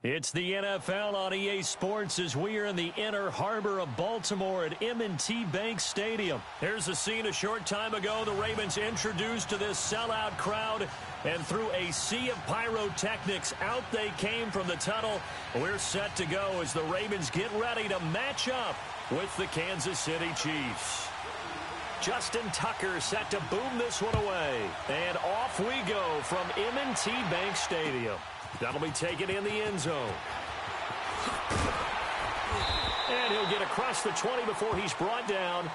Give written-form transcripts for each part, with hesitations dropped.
It's the NFL on EA Sports as we are in the inner harbor of Baltimore at M&T Bank Stadium. Here's a scene a short time ago. The Ravens introduced to this sellout crowd, and through a sea of pyrotechnics, out they came from the tunnel. We're set to go as the Ravens get ready to match up with the Kansas City Chiefs. Justin Tucker set to boom this one away. And off we go from M&T Bank Stadium. That'll be taken in the end zone. And he'll get across the 20 before he's brought down.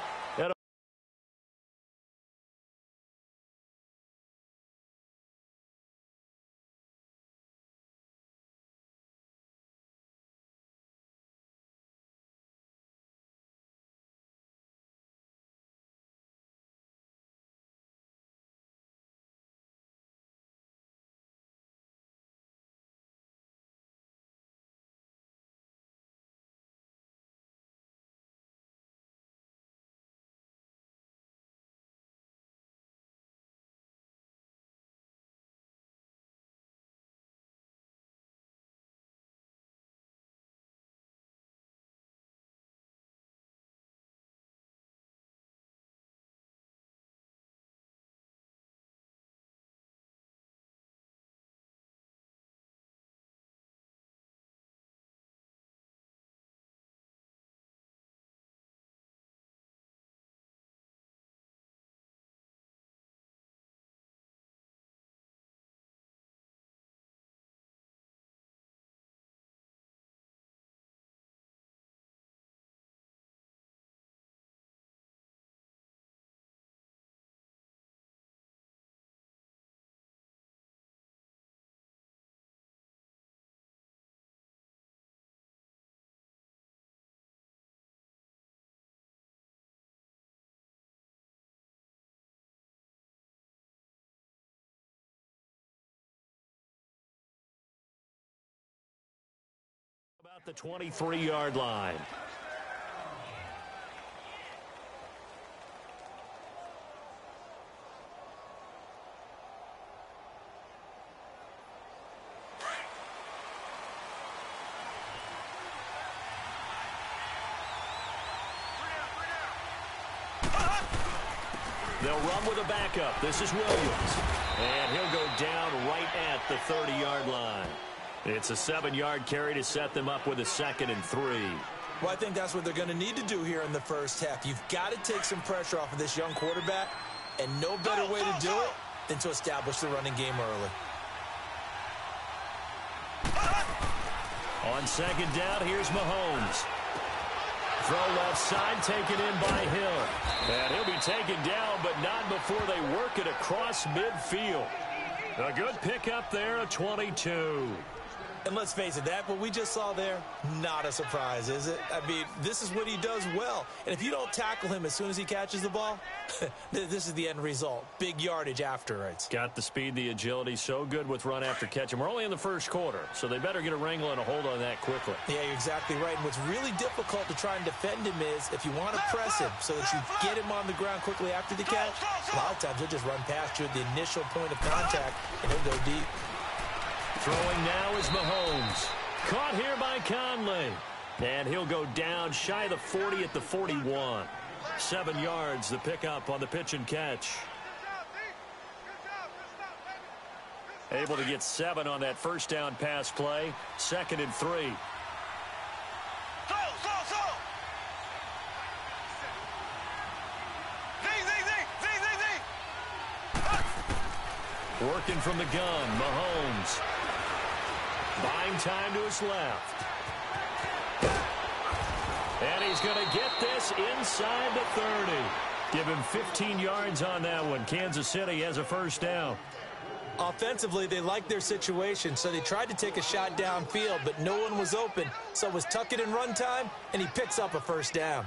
About the 23-yard line. They'll run with a backup. This is Williams. And he'll go down right at the 30-yard line. It's a 7-yard carry to set them up with a 2nd and 3. Well, I think that's what they're going to need to do here in the first half. You've got to take some pressure off of this young quarterback, and no better way to do it than to establish the running game early. On 2nd down, here's Mahomes. Throw left side, taken in by Hill. And he'll be taken down, but not before they work it across midfield. A good pickup there, a 22. And let's face it, that what we just saw there, not a surprise, is it? I mean, this is what he does well. And if you don't tackle him as soon as he catches the ball, this is the end result. Big yardage afterwards. Got the speed, the agility, so good with run after catch. And we're only in the first quarter, so they better get a wrangle and a hold on that quickly. Yeah, you're exactly right. And what's really difficult to try and defend him is if you want to press him so that you get him on the ground quickly after the catch, a lot of times he'll just run past you at the initial point of contact, and he'll go deep. Throwing now is Mahomes. Caught here by Conley. And he'll go down shy of the 40 at the 41. 7 yards, the pickup on the pitch and catch. Able to get 7 on that first down pass play. 2nd and 3. Working from the gun, Mahomes. Buying time to his left. And he's going to get this inside the 30. Give him 15 yards on that one. Kansas City has a first down. Offensively, they liked their situation, so they tried to take a shot downfield, but no one was open. So it was tuck it in run time, and he picks up a first down.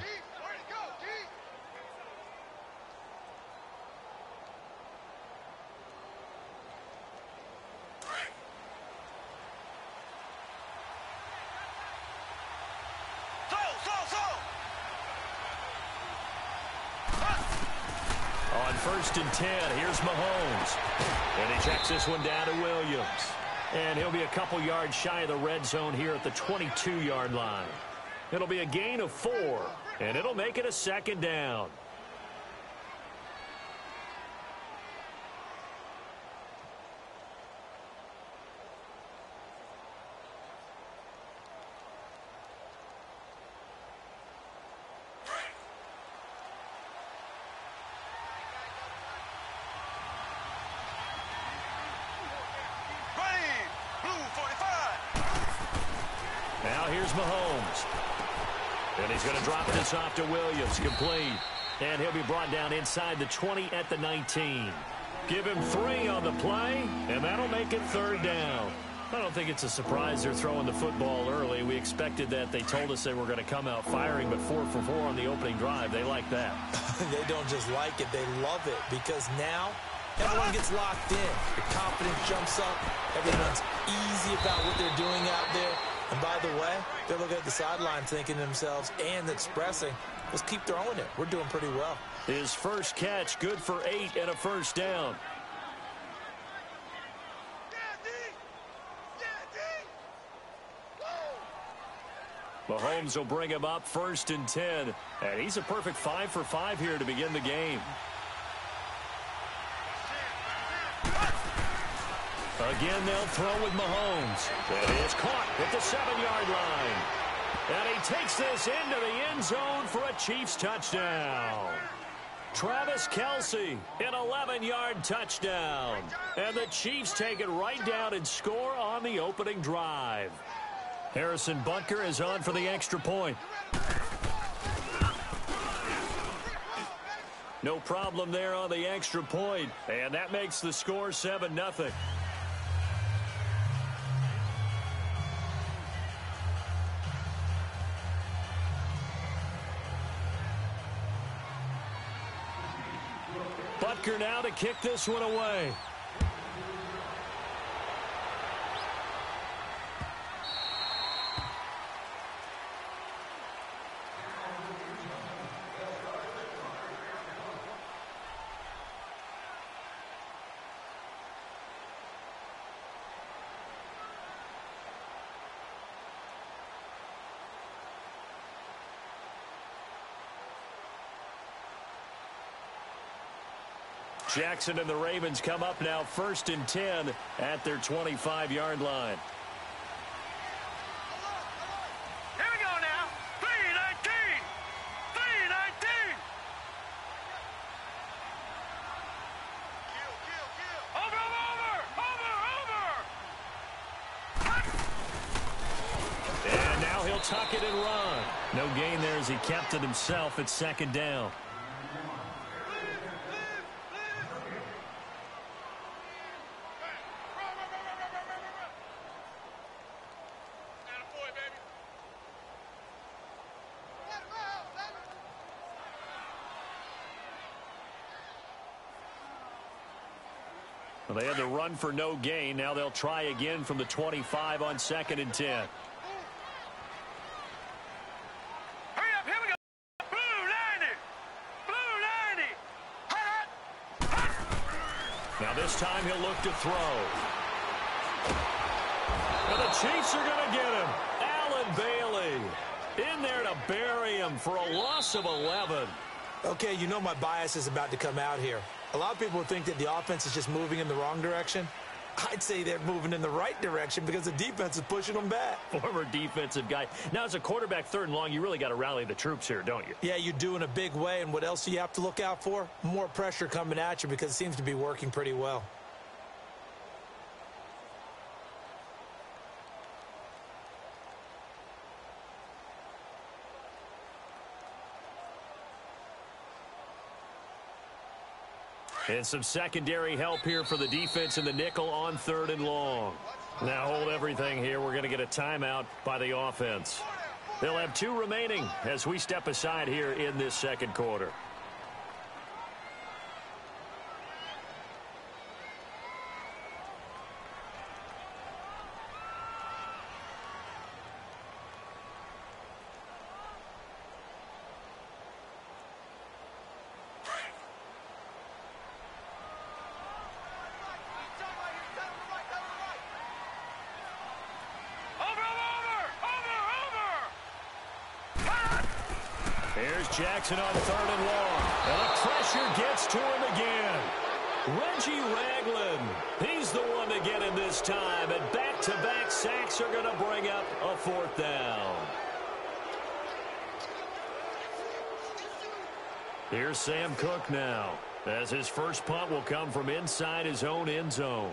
On 1st and 10, here's Mahomes. And he checks this one down to Williams. And he'll be a couple yards shy of the red zone here at the 22-yard line. It'll be a gain of 4, and it'll make it a second down. Now here's Mahomes. And he's going to drop this off to Williams. Complete. And he'll be brought down inside the 20 at the 19. Give him 3 on the play, and that'll make it third down. I don't think it's a surprise they're throwing the football early. We expected that. They told us they were going to come out firing, but 4 for 4 on the opening drive. They like that. They don't just like it. They love it because now everyone gets locked in. The confidence jumps up. Everyone's easy about what they're doing out there. And by the way, they're looking at the sideline thinking to themselves and expressing, let's keep throwing it. We're doing pretty well. His first catch, good for 8 and a first down. Mahomes will bring him up 1st and 10. And he's a perfect 5 for 5 here to begin the game. Again, they'll throw with Mahomes. And it's caught at the 7-yard line. And he takes this into the end zone for a Chiefs touchdown. Travis Kelce, an 11-yard touchdown. And the Chiefs take it right down and score on the opening drive. Harrison Butker is on for the extra point. No problem there on the extra point. And that makes the score 7-0. Butker now to kick this one away. Jackson and the Ravens come up now 1st and 10 at their 25-yard line. Here we go now. 3-19. 3-19. Over. And now he'll tuck it and run. No gain there as he kept it himself at 2nd down. Well, they had to run for no gain. Now they'll try again from the 25 on 2nd and 10. Hurry up, here we go. Blue 90. Blue 90. Now this time he'll look to throw. And the Chiefs are going to get him. Allen Bailey in there to bury him for a loss of 11. Okay, you know my bias is about to come out here. A lot of people think that the offense is just moving in the wrong direction. I'd say they're moving in the right direction because the defense is pushing them back. Former defensive guy. Now, as a quarterback 3rd and long, you really got to rally the troops here, don't you? Yeah, you do in a big way. And what else do you have to look out for? More pressure coming at you because it seems to be working pretty well. And some secondary help here for the defense in the nickel on 3rd and long. Now hold everything here. We're going to get a timeout by the offense. They'll have 2 remaining as we step aside here in this 2nd quarter. Here's Jackson on 3rd and long. And the pressure gets to him again. Reggie Ragland, he's the one to get him this time. And back-to-back sacks are going to bring up a 4th down. Here's Sam Cook now, as his first punt will come from inside his own end zone.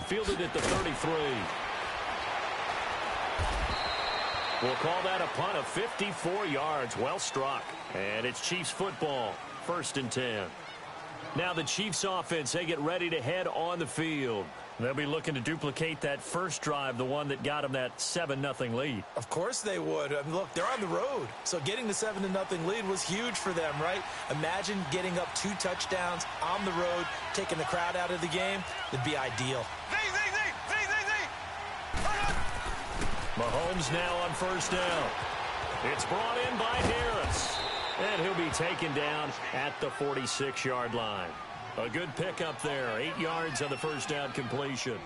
Fielded at the 33. We'll call that a punt of 54 yards. Well struck. And it's Chiefs football. 1st and 10. Now the Chiefs offense, they get ready to head on the field. They'll be looking to duplicate that first drive, the one that got them that 7-0 lead. Of course they would. I mean, look, they're on the road. So getting the 7-0 lead was huge for them, right? Imagine getting up 2 touchdowns on the road, taking the crowd out of the game. It'd be ideal. Mahomes now on 1st down. It's brought in by Harris. And he'll be taken down at the 46-yard line. A good pickup there. 8 yards on the 1st down completion.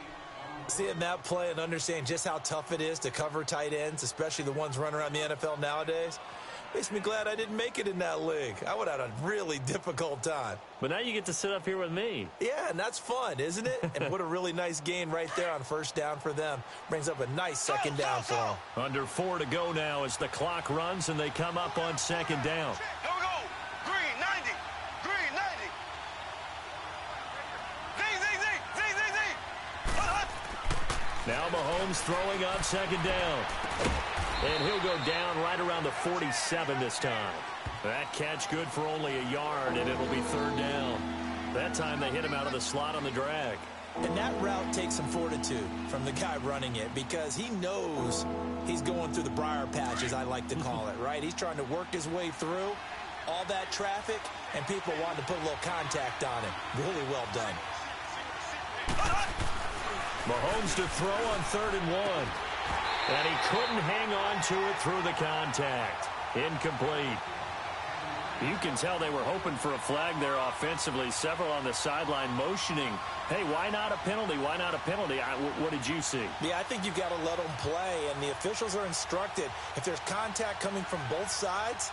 Seeing that play and understand just how tough it is to cover tight ends, especially the ones running around the NFL nowadays, makes me glad I didn't make it in that league. I would have had a really difficult time. But now you get to sit up here with me. Yeah, and that's fun, isn't it? And what a really nice gain right there on 1st down for them. Brings up a nice 2nd down for them. Under 4 to go now as the clock runs and they come up on 2nd down. Here we go. Green, 90. Green, 90. Now Mahomes throwing on 2nd down. And he'll go down right around the 47 this time. That catch good for only a yard, and it'll be 3rd down. That time they hit him out of the slot on the drag. And that route takes some fortitude from the guy running it because he knows he's going through the briar patch, as I like to call it, right? He's trying to work his way through all that traffic, and people wanting to put a little contact on him. Really well done. Mahomes to throw on 3rd and 1. And he couldn't hang on to it through the contact. Incomplete. You can tell they were hoping for a flag there offensively. Several on the sideline motioning. Hey, why not a penalty? Why not a penalty? What did you see? Yeah, I think you've got to let them play, and the officials are instructed. If there's contact coming from both sides,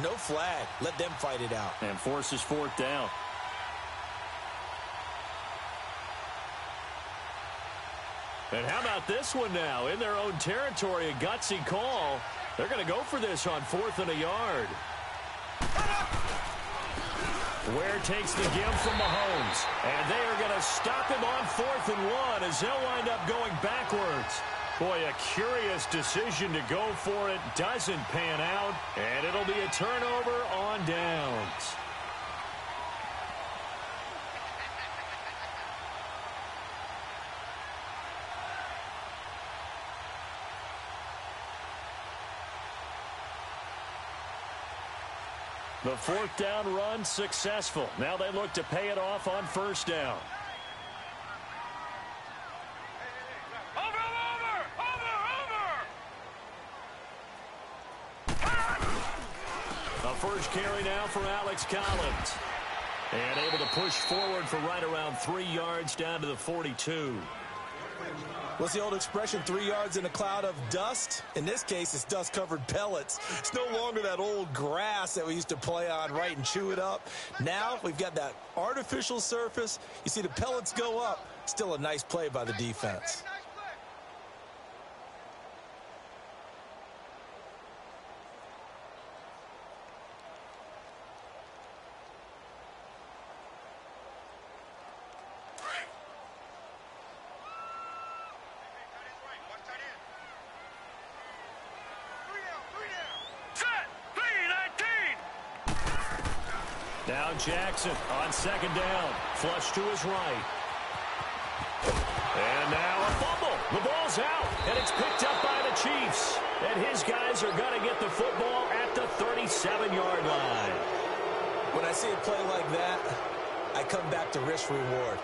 no flag. Let them fight it out. And forces 4th down. And how about this one now? In their own territory, a gutsy call. They're going to go for this on 4th and a yard. Ware takes the give from Mahomes. And they are going to stop him on 4th and 1 as they'll wind up going backwards. Boy, a curious decision to go for it. Doesn't pan out. And it'll be a turnover on downs. The 4th down run successful. Now they look to pay it off on 1st down. A first carry now for Alex Collins. And able to push forward for right around 3 yards down to the 42. What's the old expression, 3 yards in a cloud of dust? In this case, it's dust-covered pellets. It's no longer that old grass that we used to play on, right, and chew it up. Now we've got that artificial surface. You see the pellets go up. Still a nice play by the defense. Now Jackson on 2nd down. Flush to his right. And now a fumble. The ball's out, and it's picked up by the Chiefs. And his guys are going to get the football at the 37-yard line. When I see a play like that, I come back to risk-reward.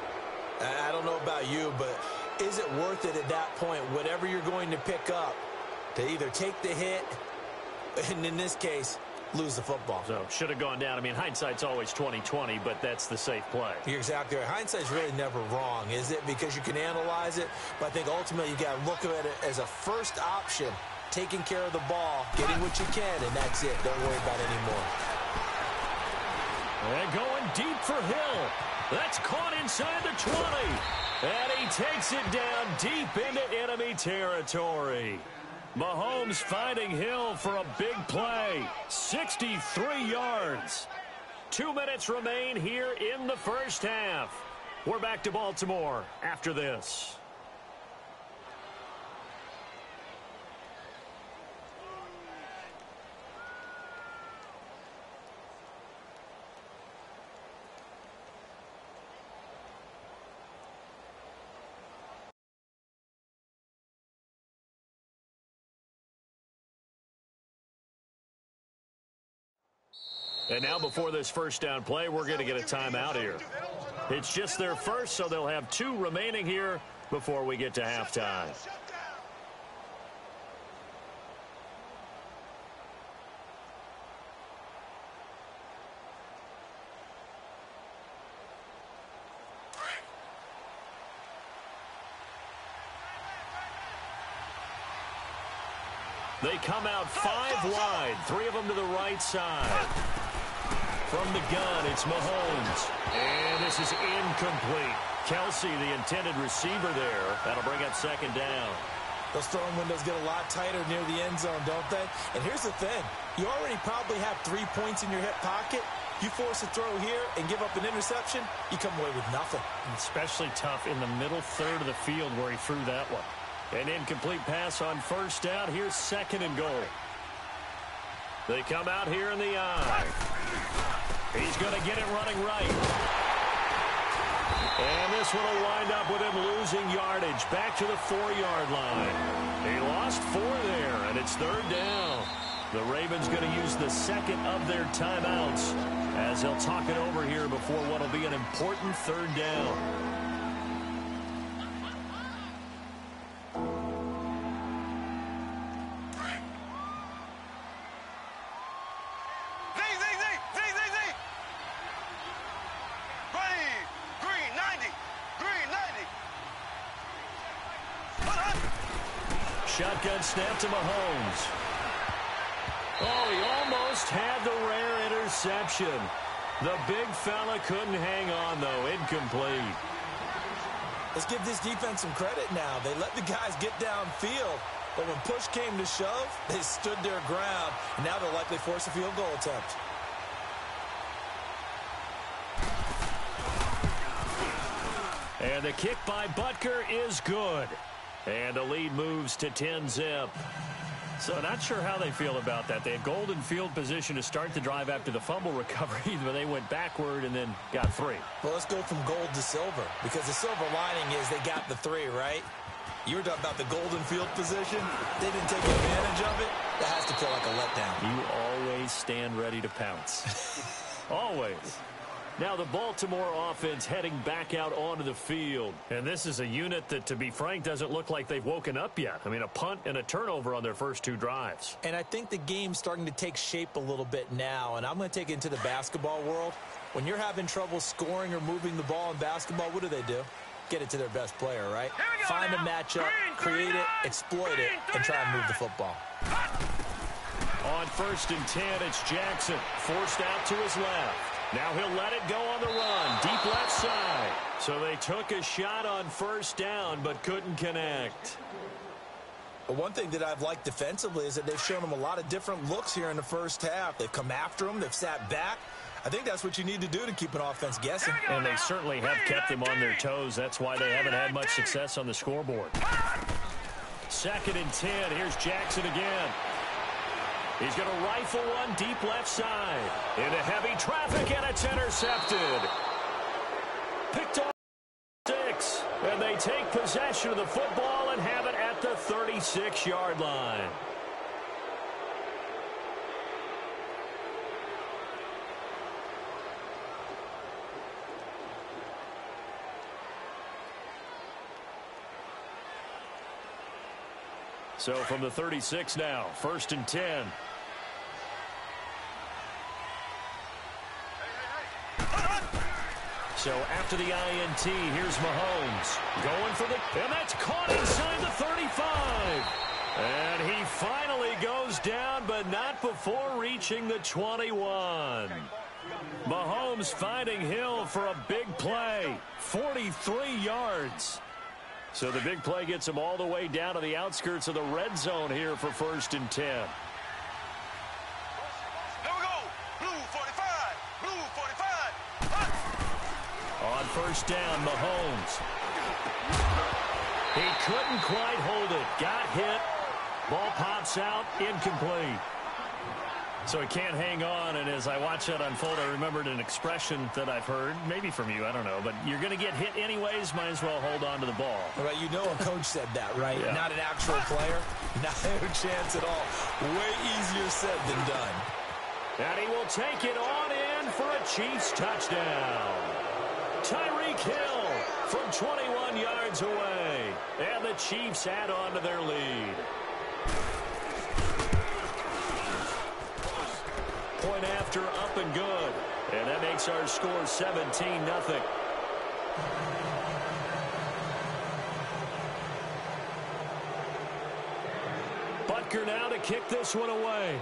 I don't know about you, but is it worth it at that point, whatever you're going to pick up, to either take the hit, and in this case, lose the football. So should have gone down. I mean, hindsight's always 20/20, but that's the safe play. You're exactly right. Hindsight's really never wrong, is it? Because you can analyze it, but I think ultimately you got to look at it as a first option, taking care of the ball, getting what you can, and that's it. Don't worry about it anymore. And going deep for Hill. That's caught inside the 20. And he takes it down deep into enemy territory. Mahomes finding Hill for a big play. 63 yards. 2 minutes remain here in the first half. We're back to Baltimore after this. And now before this first down play, we're going to get a timeout here. It's just their first, so they'll have 2 remaining here before we get to halftime. They come out 5 wide, 3 of them to the right side. From the gun, it's Mahomes. And this is incomplete. Kelsey, the intended receiver there. That'll bring up second down. Those throwing windows get a lot tighter near the end zone, don't they? And here's the thing. You already probably have 3 points in your hip pocket. You force a throw here and give up an interception, you come away with nothing. Especially tough in the middle third of the field where he threw that one. An incomplete pass on first down. Here's second and goal. They come out here in the eye. He's going to get it running right. And this one will wind up with him losing yardage back to the 4-yard line. He lost 4 there, and it's third down. The Ravens going to use the second of their timeouts as they'll talk it over here before what will be an important third down. Shotgun snap to Mahomes. Oh, he almost had the rare interception. The big fella couldn't hang on, though. Incomplete. Let's give this defense some credit now. They let the guys get downfield, but when push came to shove, they stood their ground, and now they'll likely force a field goal attempt. And the kick by Butker is good. And the lead moves to 10-zip. So not sure how they feel about that. They had golden field position to start the drive after the fumble recovery, but they went backward and then got 3. Well, let's go from gold to silver, because the silver lining is they got the 3, right? You were talking about the golden field position. They didn't take advantage of it. That has to feel like a letdown. You always stand ready to pounce. Always. Now the Baltimore offense heading back out onto the field. And this is a unit that, to be frank, doesn't look like they've woken up yet. I mean, a punt and a turnover on their first 2 drives. And I think the game's starting to take shape a little bit now. And I'm going to take it into the basketball world. When you're having trouble scoring or moving the ball in basketball, what do? Get it to their best player, right? Find a matchup, create it, exploit it, and try and move the football. On 1st and 10, it's Jackson. Forced out to his left. Now he'll let it go on the run. Deep left side. So they took a shot on first down, but couldn't connect. But one thing that I've liked defensively is that they've shown them a lot of different looks here in the first half. They've come after them. They've sat back. I think that's what you need to do to keep an offense guessing. And they certainly have kept them on their toes. That's why they haven't had much success on the scoreboard. 2nd and 10. Here's Jackson again. He's going to rifle one deep left side. Into heavy traffic, and it's intercepted. Picked off 6. And they take possession of the football and have it at the 36-yard line. So from the 36 now, 1st and 10. So after the INT, here's Mahomes. Going for the... And that's caught inside the 35. And he finally goes down, but not before reaching the 21. Mahomes finding Hill for a big play. 43 yards. So the big play gets him all the way down to the outskirts of the red zone here for 1st and 10. Here we go. Blue 45. Blue 45. On 1st down, Mahomes. He couldn't quite hold it. Got hit. Ball pops out. Incomplete. So he can't hang on, and as I watch that unfold, I remembered an expression that I've heard, maybe from you, I don't know, but you're going to get hit anyways, might as well hold on to the ball. Well, you know a coach said that, right? Yeah. Not an actual player. Not a chance at all. Way easier said than done. And he will take it on in for a Chiefs touchdown. Tyreek Hill from 21 yards away. And the Chiefs add on to their lead. Point after, up and good. And that makes our score 17-0. Butker now to kick this one away.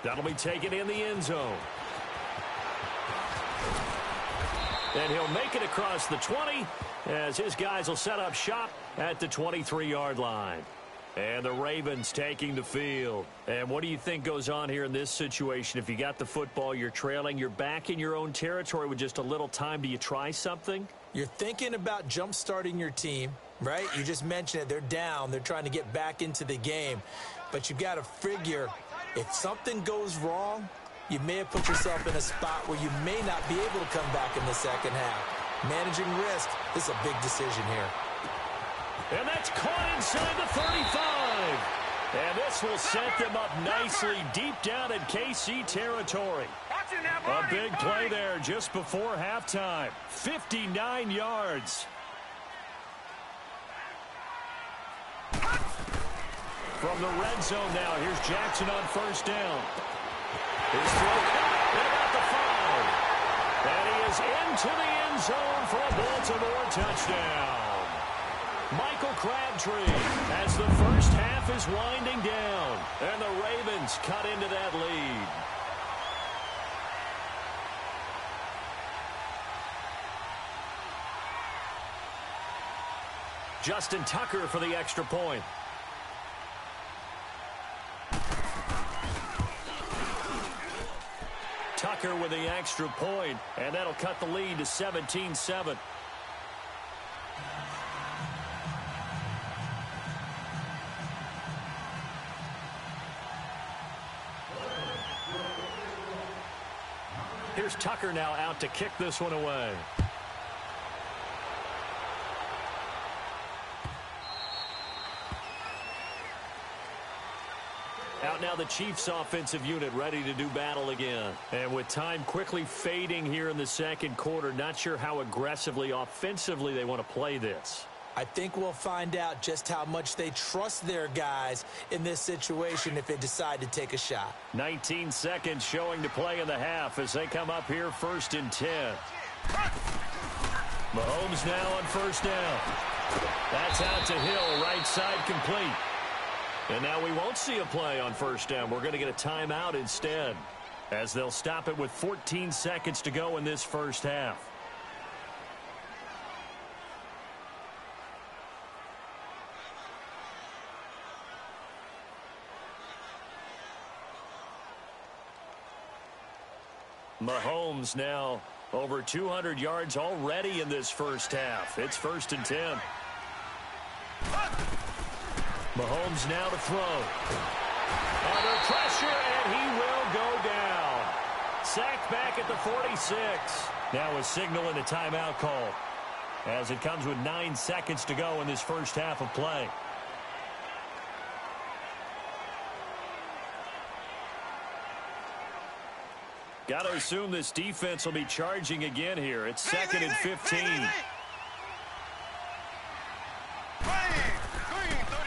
That'll be taken in the end zone. And he'll make it across the 20 as his guys will set up shop at the 23-yard line. And the Ravens taking the field. And what do you think goes on here in this situation? If you got the football, you're trailing, you're back in your own territory with just a little time. Do you try something? You're thinking about jump-starting your team, right? You just mentioned it. They're down. They're trying to get back into the game. But you've got to figure if something goes wrong, you may have put yourself in a spot where you may not be able to come back in the second half. Managing risk is a big decision here. And that's caught inside the 35. And this will set them up nicely deep down in KC territory. A big play there just before halftime. 59 yards. From the red zone now, here's Jackson on 1st down. His throw caught at about the 5. And he is into the end zone for a Baltimore touchdown. Michael Crabtree as the first half is winding down. And the Ravens cut into that lead. Justin Tucker for the extra point. Tucker with the extra point, and that'll cut the lead to 17-7. Here's Tucker now out to kick this one away. Out now the Chiefs offensive unit ready to do battle again. And with time quickly fading here in the second quarter, not sure how aggressively offensively they want to play this. I think we'll find out just how much they trust their guys in this situation if they decide to take a shot. 19 seconds showing to play in the half as they come up here 1st and 10. Mahomes now on 1st down. That's out to Hill, right side complete. And now we won't see a play on 1st down. We're going to get a timeout instead as they'll stop it with 14 seconds to go in this first half. Mahomes now over 200 yards already in this first half. It's 1st and 10. Mahomes now to throw. Under pressure, and he will go down. Sacked back at the 46. Now a signal and a timeout call as it comes with 9 seconds to go in this first half of play. Got to assume this defense will be charging again here. It's 2nd and 15.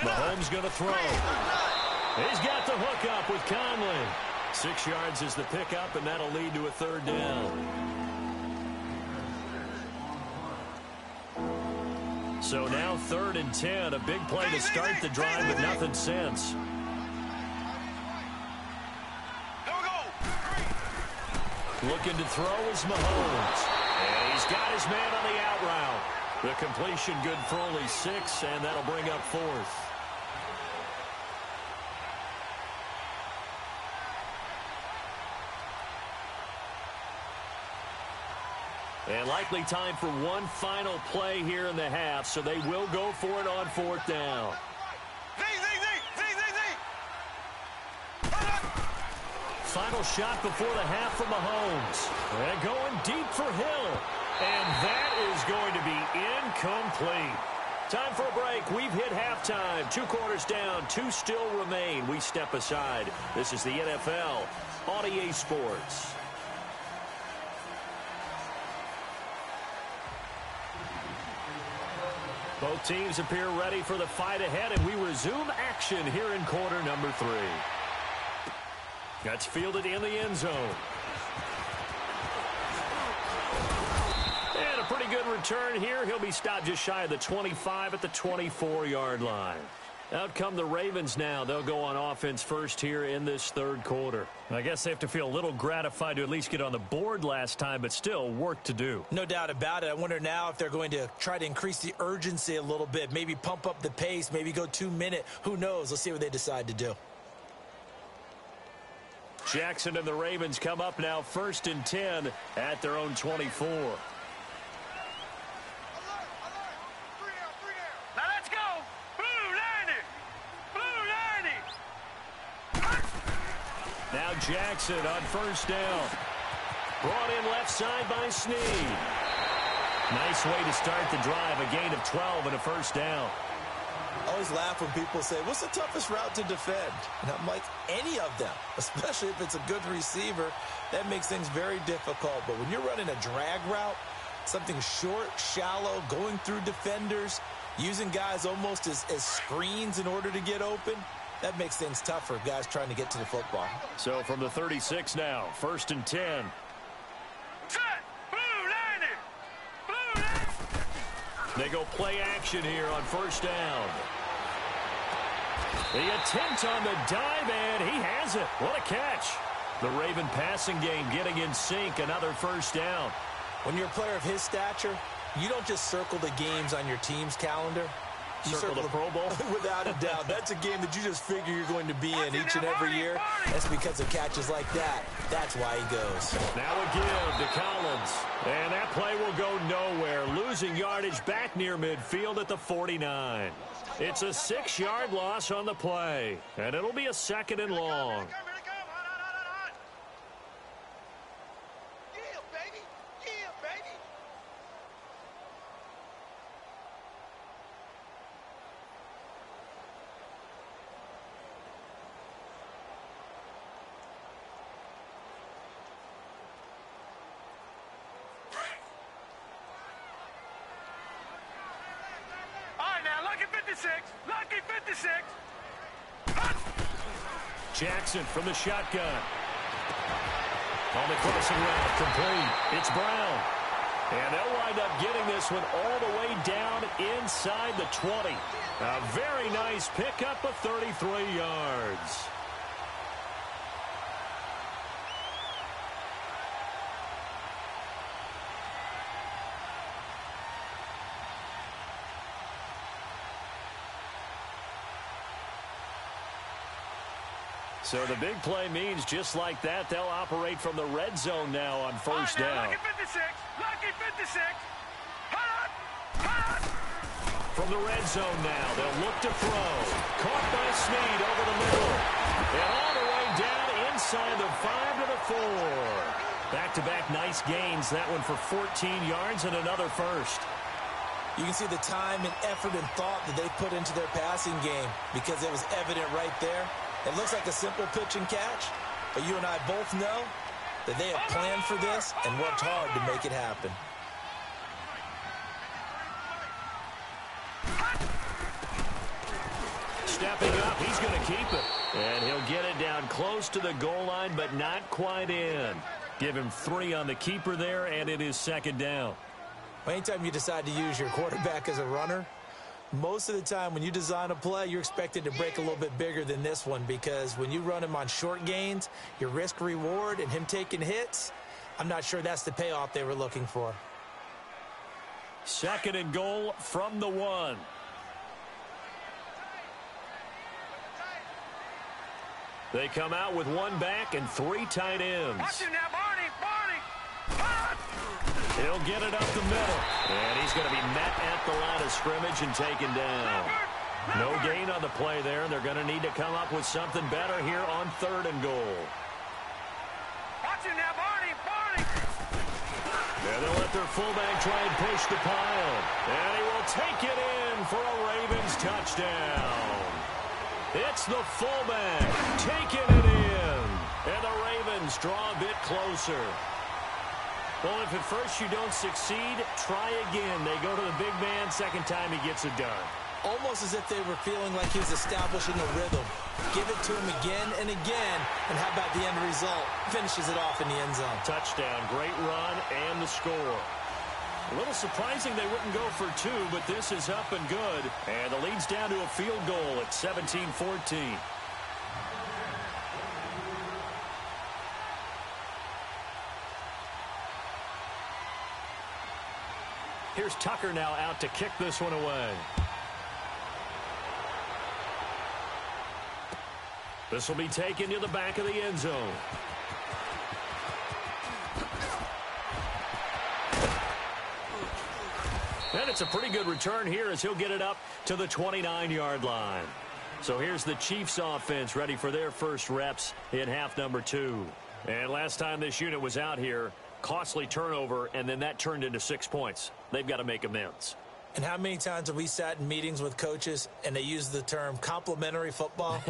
Mahomes going to throw. He's got the hook up with Conley. 6 yards is the pickup, and that'll lead to a third down. So now 3rd and 10, a big play to start the drive, but nothing since. Looking to throw is Mahomes. And he's got his man on the out route. The completion good for only 6, and that'll bring up 4th. And likely time for one final play here in the half, so they will go for it on 4th down. Final shot before the half from Mahomes. And going deep for Hill. And that is going to be incomplete. Time for a break. We've hit halftime. 2 quarters down. 2 still remain. We step aside. This is the NFL on EA Sports. Both teams appear ready for the fight ahead, and we resume action here in quarter number 3. That's fielded in the end zone. And a pretty good return here. He'll be stopped just shy of the 25 at the 24-yard line. Out come the Ravens now. They'll go on offense first here in this 3rd quarter. I guess they have to feel a little gratified to at least get on the board last time, but still work to do. No doubt about it. I wonder now if they're going to try to increase the urgency a little bit, maybe pump up the pace, maybe go 2-minute. Who knows? Let's see what they decide to do. Jackson and the Ravens come up now 1st and 10 at their own 24. Now Jackson on 1st down. Brought in left side by Snead. Nice way to start the drive. A gain of 12 and a 1st down. I always laugh when people say, what's the toughest route to defend? And I'm like, any of them, especially if it's a good receiver. That makes things very difficult. But when you're running a drag route, something short, shallow, going through defenders, using guys almost as screens in order to get open, that makes things tough for guys trying to get to the football. So from the 36 now, 1st and 10. They go play action here on 1st down. The attempt on the dive, and he has it. What a catch. The Raven passing game getting in sync. Another 1st down. When you're a player of his stature, you don't just circle the games on your team's calendar. You circle the Pro Bowl? Without a doubt. That's a game that you just figure you're going to be in each and every year. That's because of catches like that. That's why he goes. Now a give to Collins. And that play will go nowhere. Losing yardage back near midfield at the 49. It's a 6-yard loss on the play. And it'll be a 2nd and long. Lucky 56. Jackson from the shotgun. On the crossing route, complete. It's Brown. And they'll wind up getting this one all the way down inside the 20. A very nice pickup of 33 yards. So the big play means just like that, they'll operate from the red zone now on 1st down. Lucky 56. Lucky 56. From the red zone now, they'll look to throw. Caught by Snead over the middle. And all the way down inside the 5 to the 4. Back-to-back nice gains. That one for 14 yards and another 1st. You can see the time and effort and thought that they put into their passing game because it was evident right there. It looks like a simple pitch and catch, but you and I both know that they have planned for this and worked hard to make it happen. stepping up. He's going to keep it. And he'll get it down close to the goal line, but not quite in. Give him 3 on the keeper there, and it is second down. Anytime you decide to use your quarterback as a runner, most of the time when you design a play, you're expected to break a little bit bigger than this one, because when you run him on short gains, your risk-reward and him taking hits, I'm not sure that's the payoff they were looking for. Second and goal from the 1. They come out with 1 back and 3 tight ends. Watch him now, Barney. He'll get it up the middle. And he's going to be met at the line of scrimmage and taken down. No gain on the play there. They're going to need to come up with something better here on 3rd and goal. Watch him now, Barney. And they'll let their fullback try and push the pile. And he will take it in for a Ravens touchdown. It's the fullback taking it in. And the Ravens draw a bit closer. Well, if at first you don't succeed, try again. They go to the big man. Second time he gets it done. Almost as if they were feeling like he was establishing a rhythm. Give it to him again and again. And how about the end result? Finishes it off in the end zone. Touchdown, great run, and the score. A little surprising they wouldn't go for 2, but this is up and good. And the lead's down to a field goal at 17-14. Here's Tucker now out to kick this one away. This will be taken to the back of the end zone. And it's a pretty good return here as he'll get it up to the 29-yard line. So here's the Chiefs offense ready for their first reps in half number 2. And last time this unit was out here, costly turnover, and then that turned into 6 points. They've got to make amends. And how many times have we sat in meetings with coaches and they use the term complementary football?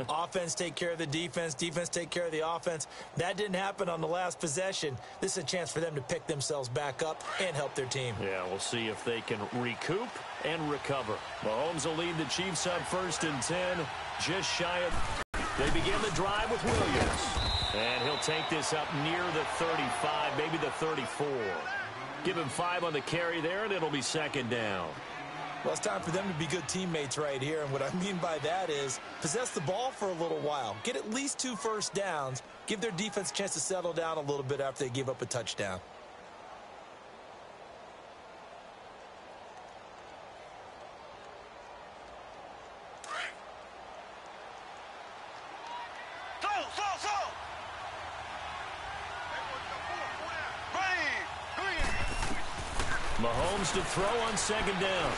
Offense take care of the defense, defense take care of the offense. That didn't happen on the last possession. This is a chance for them to pick themselves back up and help their team. Yeah, we'll see if they can recoup and recover. Mahomes will lead the Chiefs up 1st and 10, just shy of... They begin the drive with Williams. And he'll take this up near the 35, maybe the 34. Give him 5 on the carry there, and it'll be second down. Well, it's time for them to be good teammates right here. And what I mean by that is possess the ball for a little while. Get at least 2 first downs. Give their defense a chance to settle down a little bit after they give up a touchdown. Mahomes to throw on second down.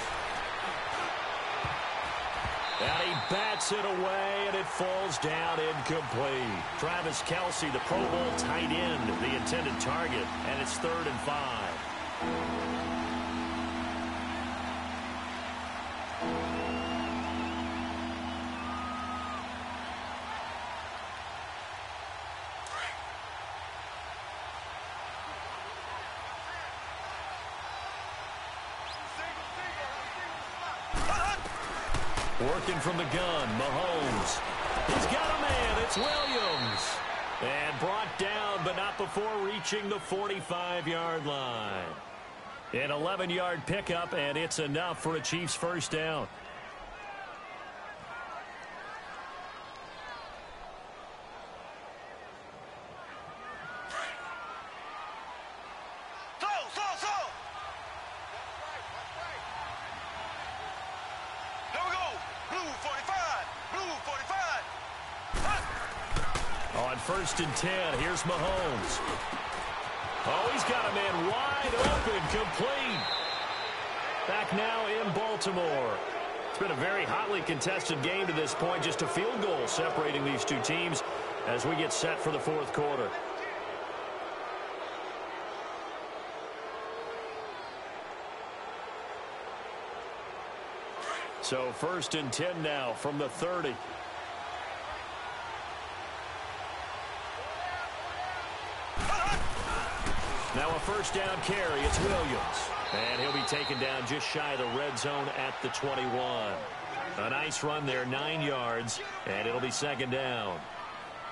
And he bats it away, and it falls down incomplete. Travis Kelce, the Pro Bowl tight end, the intended target, and it's 3rd and 5. Working from the gun, Mahomes. He's got a man. It's Williams. And brought down, but not before reaching the 45-yard line. An 11-yard pickup, and it's enough for a Chiefs first down. On 1st and 10, here's Mahomes. Oh, he's got a man wide open, complete. Back now in Baltimore. It's been a very hotly contested game to this point. Just a field goal separating these two teams as we get set for the 4th quarter. So 1st and 10 now from the 30. Now a first down carry. It's Williams. And he'll be taken down just shy of the red zone at the 21. A nice run there, 9 yards, and it'll be second down.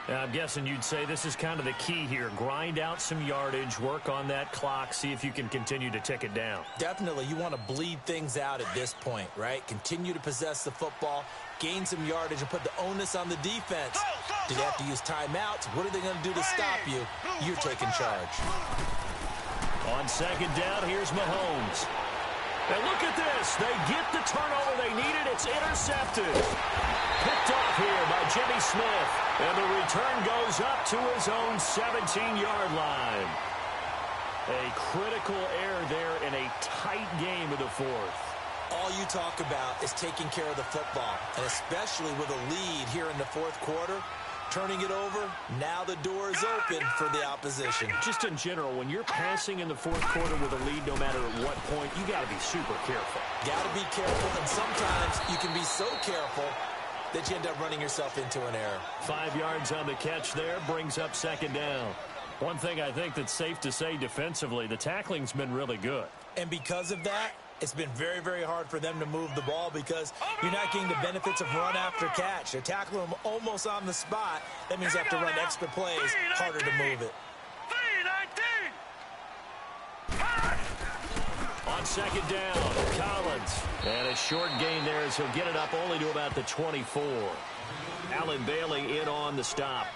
I'm guessing you'd say this is kind of the key here. Grind out some yardage, work on that clock, see if you can continue to tick it down. Definitely. You want to bleed things out at this point, right? Continue to possess the football, gain some yardage, and put the onus on the defense. Do they have to use timeouts? What are they going to do to stop you? You're taking charge. On second down, here's Mahomes. And look at this. They get the turnover they needed. It's intercepted. Picked off here by Jimmy Smith. And the return goes up to his own 17-yard line. A critical error there in a tight game of the fourth. All you talk about is taking care of the football, and especially with a lead here in the fourth quarter. Turning it over, now the door is open for the opposition. Just in general, when you're passing in the fourth quarter with a lead, no matter at what point, you got to be super careful. Got to be careful, and sometimes you can be so careful that you end up running yourself into an error. 5 yards on the catch there, brings up second down. One thing I think that's safe to say defensively, the tackling's been really good. And because of that, it's been very, very hard for them to move the ball because you're not getting the benefits of run after catch. They're tackling them almost on the spot. That means you have to run extra plays, harder to move it. On second down, Collins. And a short gain there as he'll get it up only to about the 24. Allen Bailey in on the stop.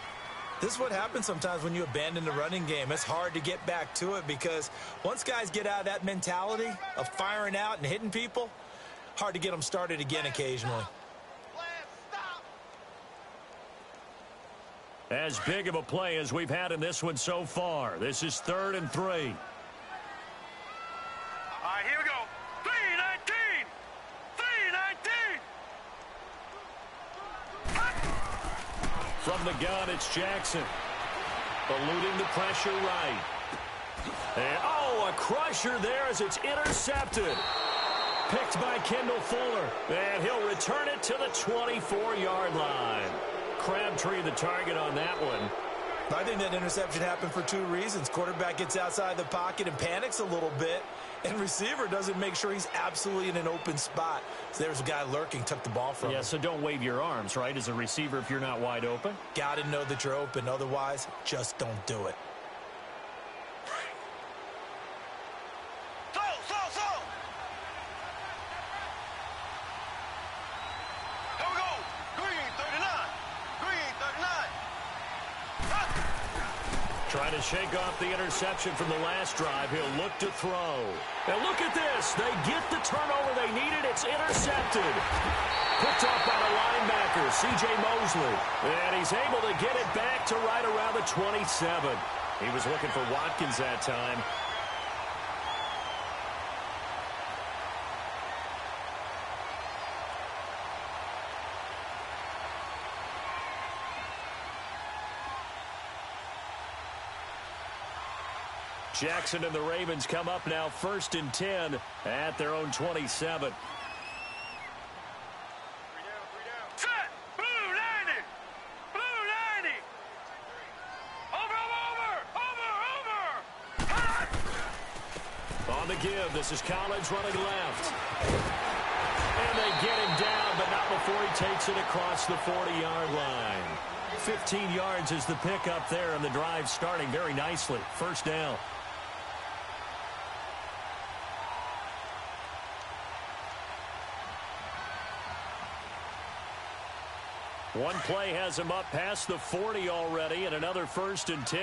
This is what happens sometimes when you abandon the running game. It's hard to get back to it because once guys get out of that mentality of firing out and hitting people, hard to get them started again occasionally. As big of a play as we've had in this one so far. This is 3rd and 3. All right, here we go. 3-19. 3-19. From the gun, it's Jackson. Eluding the pressure right. And, oh, a crusher there as it's intercepted. Picked by Kendall Fuller. And he'll return it to the 24-yard line. Crabtree the target on that one. I think that interception happened for 2 reasons. Quarterback gets outside the pocket and panics a little bit, and receiver doesn't make sure he's absolutely in an open spot. So there's a guy lurking, took the ball from him. Yeah, so don't wave your arms, right, as a receiver if you're not wide open. Got to know that you're open. Otherwise, just don't do it. Trying to shake off the interception from the last drive. He'll look to throw. And look at this. They get the turnover they needed. It's intercepted. Picked off by the linebacker, C.J. Mosley. And he's able to get it back to right around the 27. He was looking for Watkins that time. Jackson and the Ravens come up now 1st and 10 at their own 27. Set. Blue 90. Blue 90. Over. On the give, this is Collins running left. And they get him down, but not before he takes it across the 40-yard line. 15 yards is the pickup there, and the drive starting very nicely. 1st down. One play has him up past the 40 already, and another 1st and 10.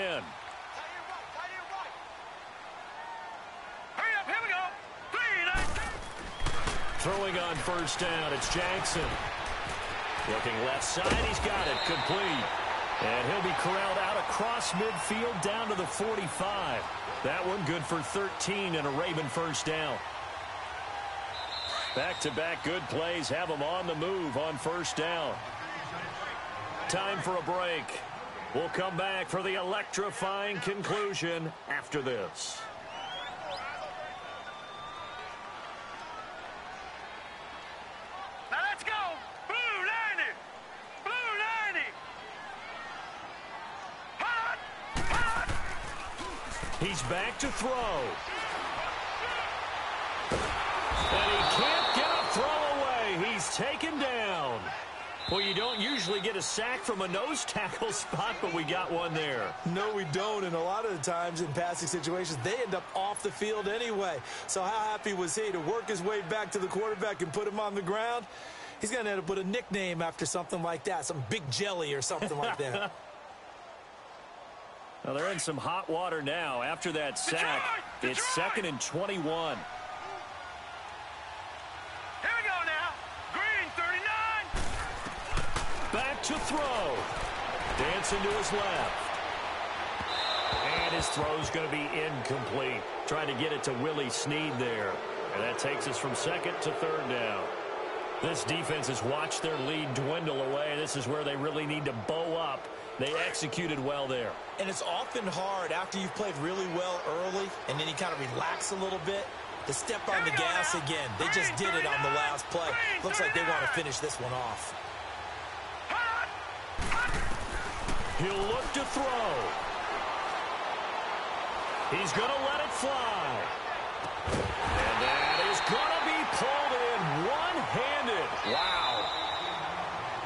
Hurry up, here we go. 3-19. Throwing on 1st down, it's Jackson. Looking left side, he's got it, complete. And he'll be corralled out across midfield down to the 45. That one good for 13 and a Raven 1st down. Back-to-back good plays have him on the move on 1st down. Time for a break. We'll come back for the electrifying conclusion after this. Now let's go. Blue 90. Blue 90. Hot. Hot. He's back to throw. And he can't get a throw away. He he's taken down. Well, you don't usually get a sack from a nose tackle spot, but we got one there. No, we don't, and a lot of the times in passing situations, they end up off the field anyway. So how happy was he to work his way back to the quarterback and put him on the ground? He's going to end up with a nickname after something like that, some Big Jelly or something like that. Well, they're in some hot water now. After that sack, it's 2nd and 21. Here we go now. Green 39. Back to throw. Dancing to his left. And his throw's going to be incomplete. Trying to get it to Willie Snead there. And that takes us from 2nd to 3rd down. This defense has watched their lead dwindle away. This is where they really need to bow up. They executed well there. And it's often hard after you've played really well early and then you kind of relax a little bit to step on the gas again. They just did it on the last play. Looks like they want to finish this one off. He'll look to throw. He's going to let it fly. And that is going to be pulled in one-handed. Wow.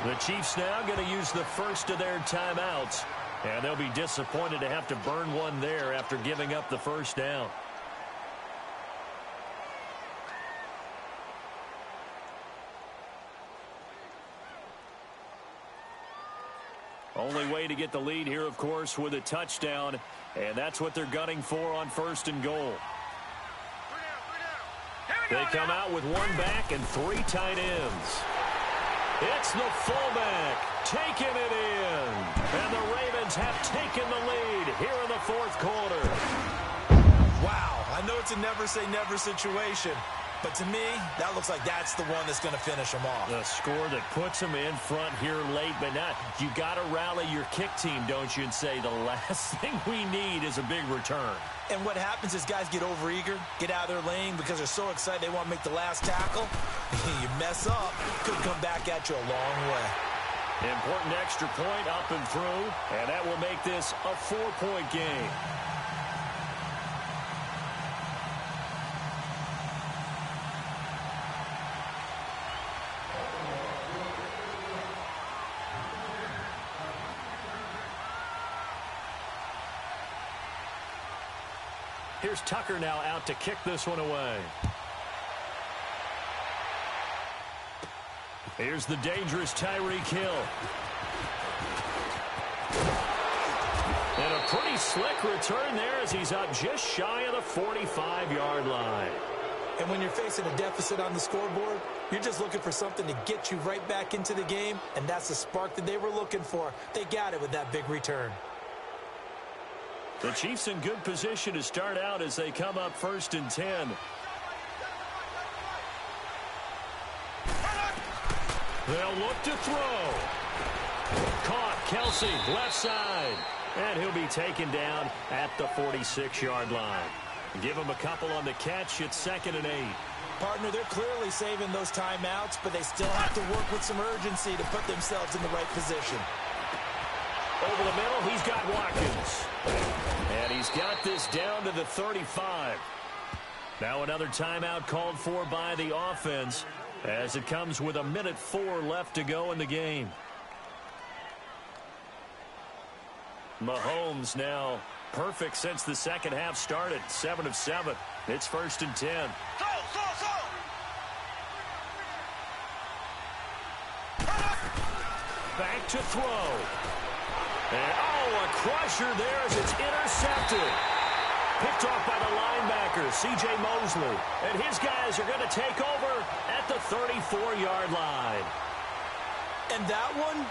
The Chiefs now going to use the first of their timeouts. And they'll be disappointed to have to burn one there after giving up the first down. Only way to get the lead here, of course, with a touchdown. And that's what they're gunning for on 1st and goal. They come out with one back and 3 tight ends. It's the fullback taking it in. And the Ravens have taken the lead here in the 4th quarter. Wow, I know it's a never-say-never situation, but to me, that looks like that's the one that's going to finish them off. The score that puts them in front here late, but not. You got to rally your kick team, don't you, and say the last thing we need is a big return. And what happens is guys get overeager, get out of their lane because they're so excited they want to make the last tackle. You mess up, could come back at you a long way. Important extra point up and through, and that will make this a 4-point game. Here's Tucker now out to kick this one away. Here's the dangerous Tyreek Hill. And a pretty slick return there as he's up just shy of the 45-yard line. And when you're facing a deficit on the scoreboard, you're just looking for something to get you right back into the game, and that's the spark that they were looking for. They got it with that big return. The Chiefs in good position to start out as they come up 1st and 10. They'll look to throw. Caught, Kelsey, left side. And he'll be taken down at the 46-yard line. Give him a couple on the catch. It's 2nd and 8. Partner, they're clearly saving those timeouts, but they still have to work with some urgency to put themselves in the right position. Over the middle, he's got Watkins. And he's got this down to the 35. Now another timeout called for by the offense as it comes with 1:04 left to go in the game. Mahomes now perfect since the second half started. 7 of 7. It's 1st and 10. Back to throw. And, a crusher there as it's intercepted. Picked off by the linebacker, C.J. Mosley. And his guys are going to take over at the 34-yard line. And that one,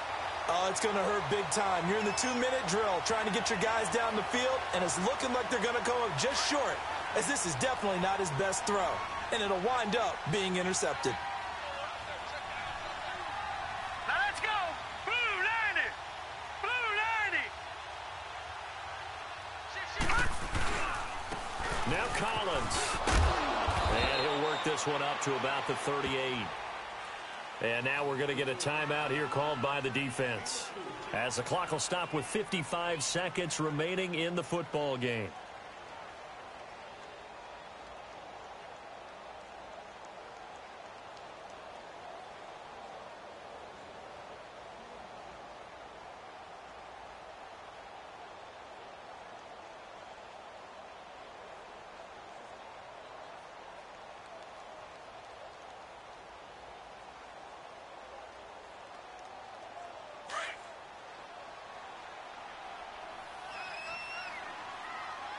it's going to hurt big time. You're in the 2-minute drill trying to get your guys down the field, and it's looking like they're going to come up just short, as this is definitely not his best throw. And it'll wind up being intercepted. Now let's go. Blue 90. Blue 90. Now Collins. And he'll work this one up to about the 38. And now we're going to get a timeout here called by the defense, as the clock will stop with 55 seconds remaining in the football game.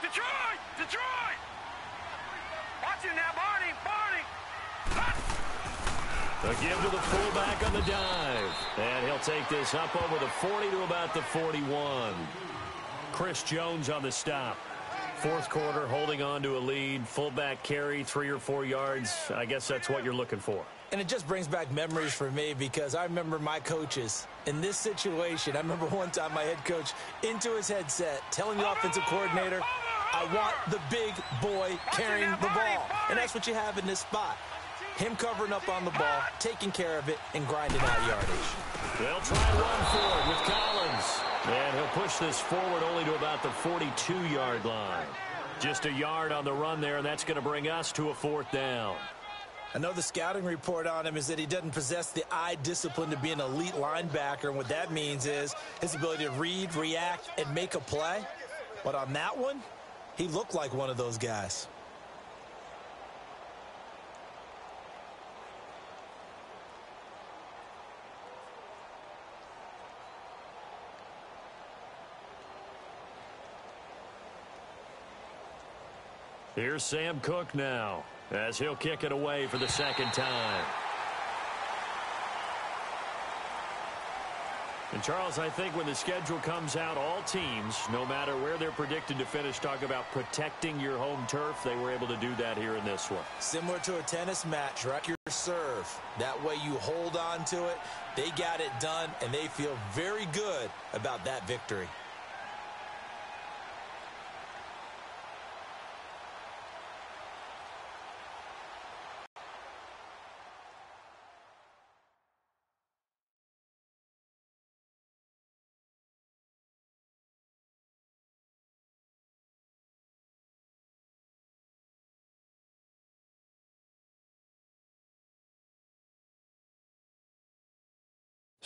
Detroit! Detroit! Watch it now, Barney! Barney! A give to the fullback on the dive. And he'll take this up over the 40 to about the 41. Chris Jones on the stop. Fourth quarter, holding on to a lead. Fullback carry, 3 or 4 yards. I guess that's what you're looking for. And it just brings back memories for me because I remember my coaches in this situation. I remember one time my head coach into his headset telling the offensive coordinator, I want the big boy carrying the ball. And that's what you have in this spot. Him covering up on the ball, taking care of it, and grinding out yardage. They'll try and run for it with Collins. And he'll push this forward only to about the 42-yard line. Just a yard on the run there, and that's going to bring us to a 4th down. I know the scouting report on him is that he doesn't possess the eye discipline to be an elite linebacker, and what that means is his ability to read, react, and make a play. But on that one, he looked like one of those guys. Here's Sam Cook now, as he'll kick it away for the 2nd time. And, Charles, I think when the schedule comes out, all teams, no matter where they're predicted to finish, talk about protecting your home turf. They were able to do that here in this one. Similar to a tennis match, right? Your serve. That way you hold on to it. They got it done, and they feel very good about that victory.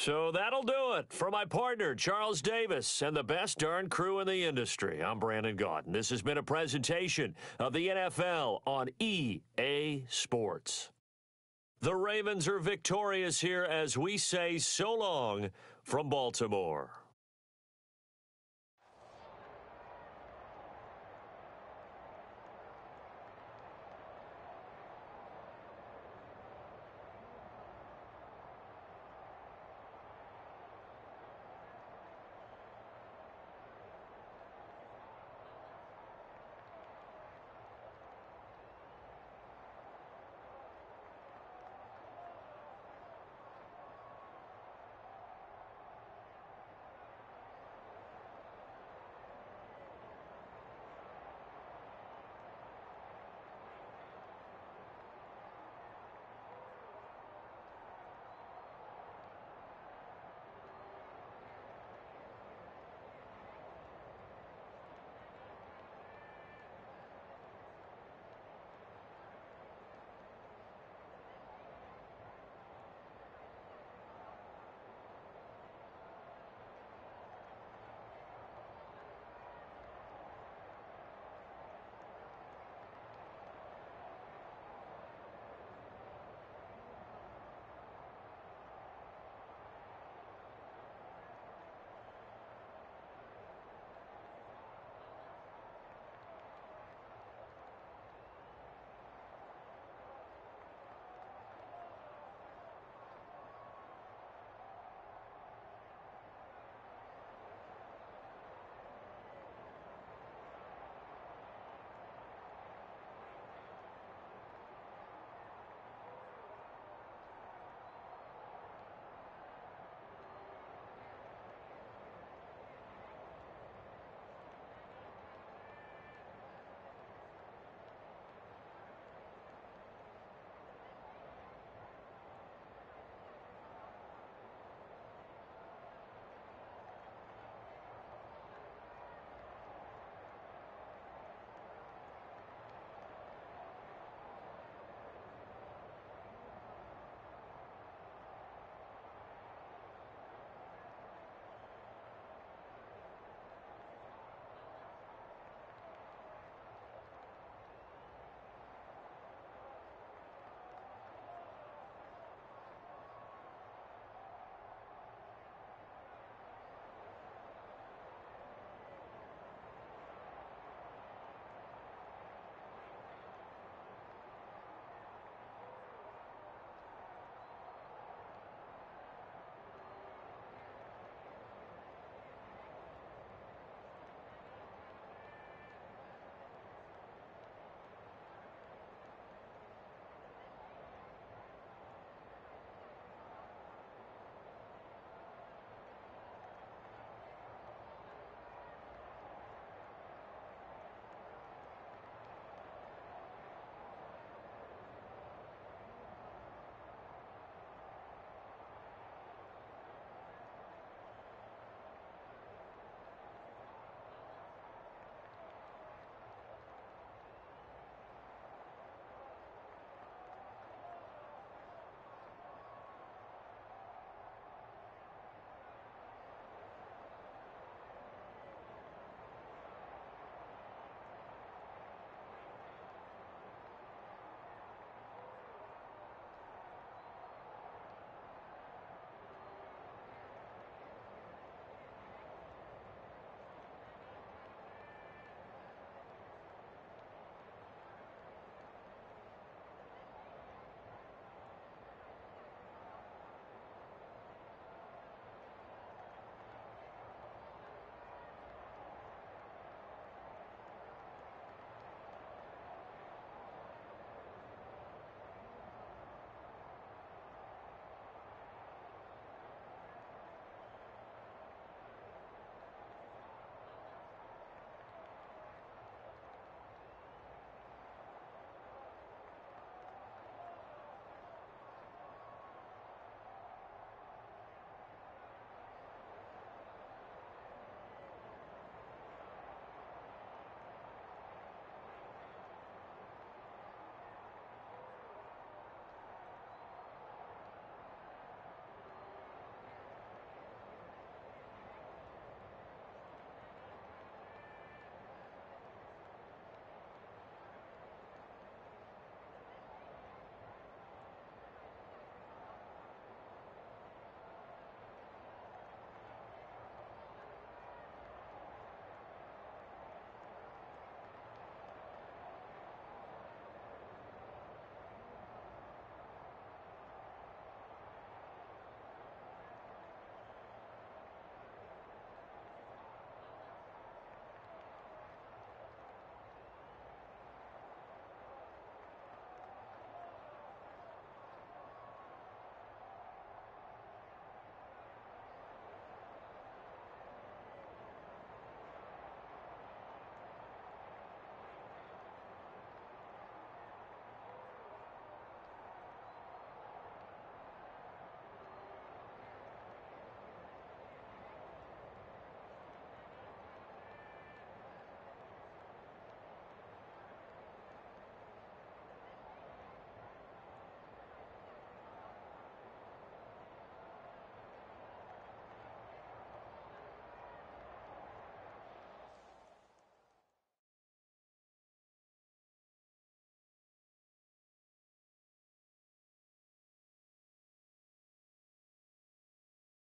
So that'll do it for my partner, Charles Davis, and the best darn crew in the industry. I'm Brandon Gaudin. This has been a presentation of the NFL on EA Sports. The Ravens are victorious here as we say so long from Baltimore.